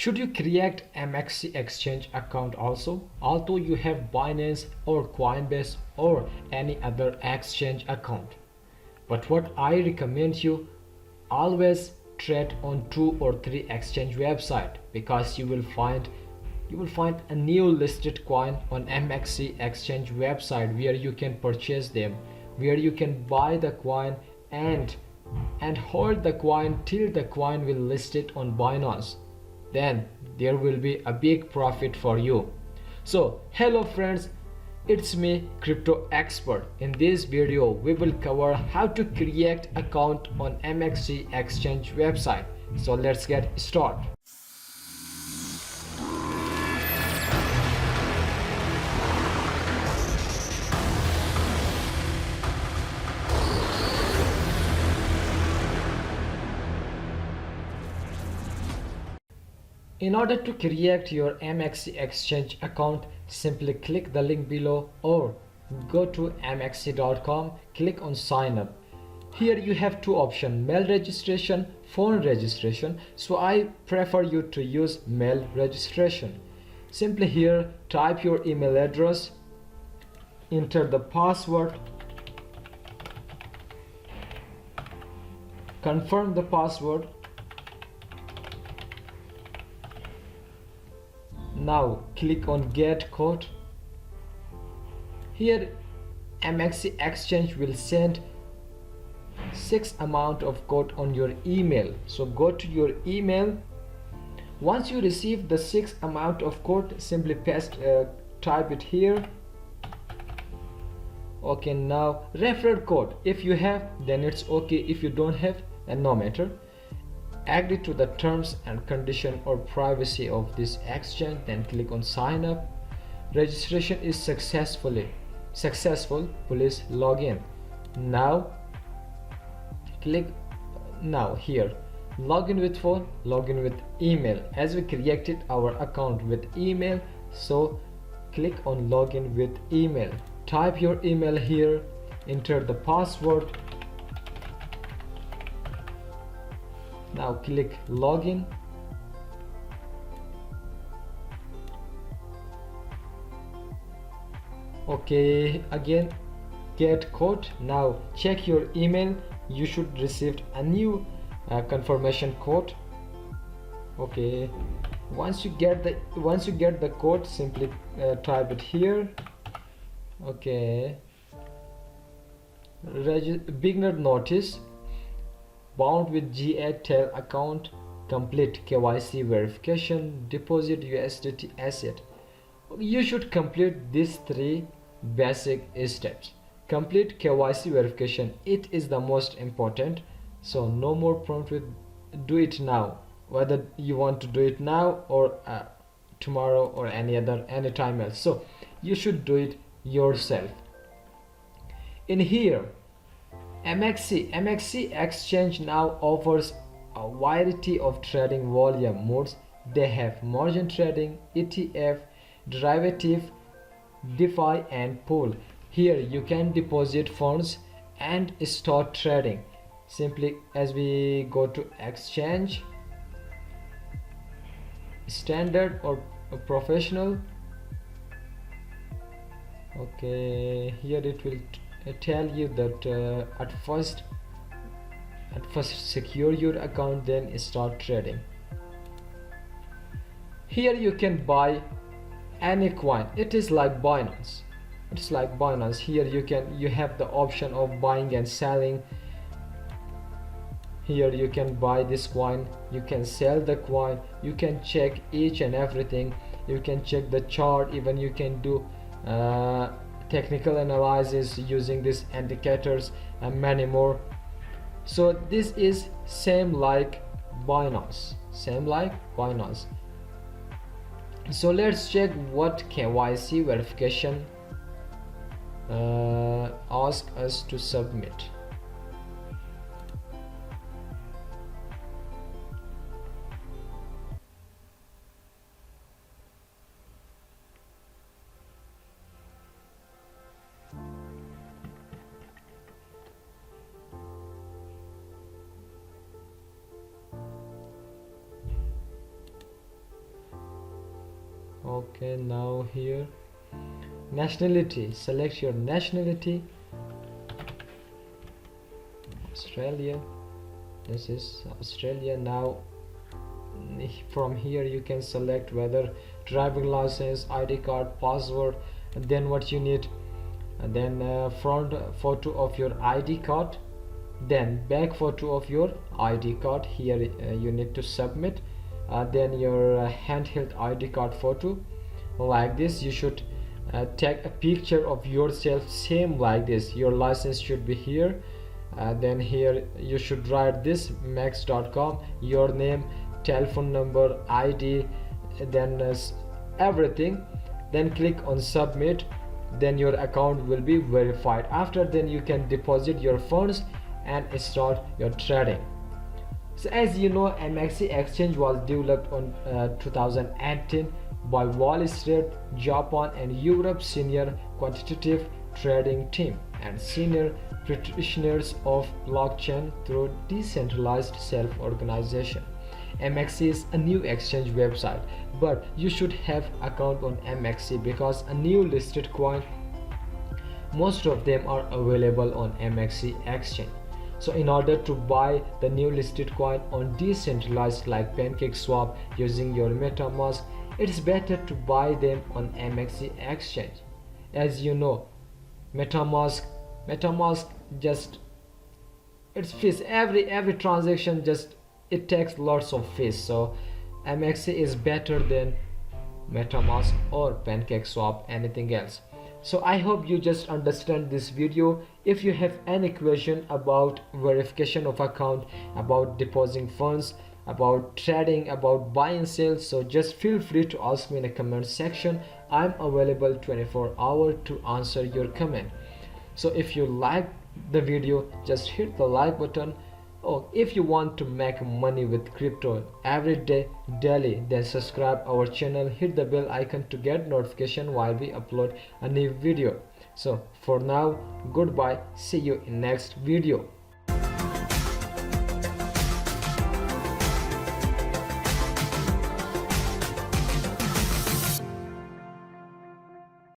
Should you create MXC exchange account also? Although you have Binance or Coinbase or any other exchange account. But what I recommend you, always trade on 2 or 3 exchange website, because you will find a new listed coin on MXC exchange website where you can purchase them, where you can buy the coin and hold the coin till the coin will list it on Binance. Then there will be a big profit for you. So hello friends, it's me, crypto expert. In this video we will cover how to create account on MXC exchange website. So let's get started. In order to create your MXC exchange account, simply click the link below or go to mxc.com, click on sign up. Here you have 2 options, mail registration, phone registration. So I prefer you to use mail registration. Simply here type your email address, enter the password, confirm the password. Now click on get code. Here MXC exchange will send 6 amount of code on your email. So go to your email. Once you receive the 6 amount of code, simply type it here. Okay, now referral code, if you have then it's okay, if you don't have then no matter. Agree to the terms and condition or privacy of this exchange, then click on sign up. Registration is successful, please log in. Now click here log in with phone, log in with email. As we created our account with email, so click on login with email. Type your email here, enter the password. Now click login. Okay, again get code. Now check your email, you should receive a new confirmation code. Okay, once you get the code, simply type it here. Okay, beginner notice, bound with G8 account, complete KYC verification, deposit USDT asset. You should complete these 3 basic steps. Complete KYC verification, it is the most important. So no more prompt with do it now, whether you want to do it now or tomorrow or any time else. So you should do it yourself. In here MXC exchange now offers a variety of trading volume modes. They have margin trading, ETF, derivative, DeFi and pool. Here you can deposit funds and start trading. Simply as we go to exchange, standard or professional. Okay, here it will tell you that at first secure your account, then start trading. Here you can buy any coin. It is like Binance. Here you have the option of buying and selling. Here you can buy this coin, you can sell the coin, you can check each and everything, you can check the chart, even you can do technical analysis using these indicators and many more. So this is same like Binance. So let's check what KYC verification ask us to submit. Okay, now here nationality, select your nationality. Australia, this is Australia. Now from here you can select whether driving license, ID card, password, and then what you need, and then front photo of your ID card, then back photo of your ID card. Here you need to submit, then your handheld ID card photo like this. You should take a picture of yourself same like this. Your license should be here, then here you should write this max.com, your name, telephone number, ID, then everything, then click on submit. Then your account will be verified. After then you can deposit your funds and start your trading. So as you know, MXC exchange was developed on 2018 by Wall Street, Japan and Europe senior quantitative trading team and senior practitioners of blockchain through decentralized self-organization. MXC is a new exchange website, but you should have account on MXC because a new listed coin, most of them are available on MXC exchange. So in order to buy the new listed coin on decentralized like PancakeSwap using your MetaMask, it is better to buy them on MXC exchange. As you know, MetaMask just it's fees, every transaction just it takes lots of fees. So MXC is better than MetaMask or PancakeSwap, anything else. So I hope you just understand this video. If you have any question about verification of account, about depositing funds, about trading, about buy and sell, so just feel free to ask me in the comment section. I'm available 24 hours to answer your comment. So if you like the video, just hit the like button. Oh, if you want to make money with crypto every day, daily, then subscribe our channel, hit the bell icon to get notification while we upload a new video. So for now, goodbye, see you in next video.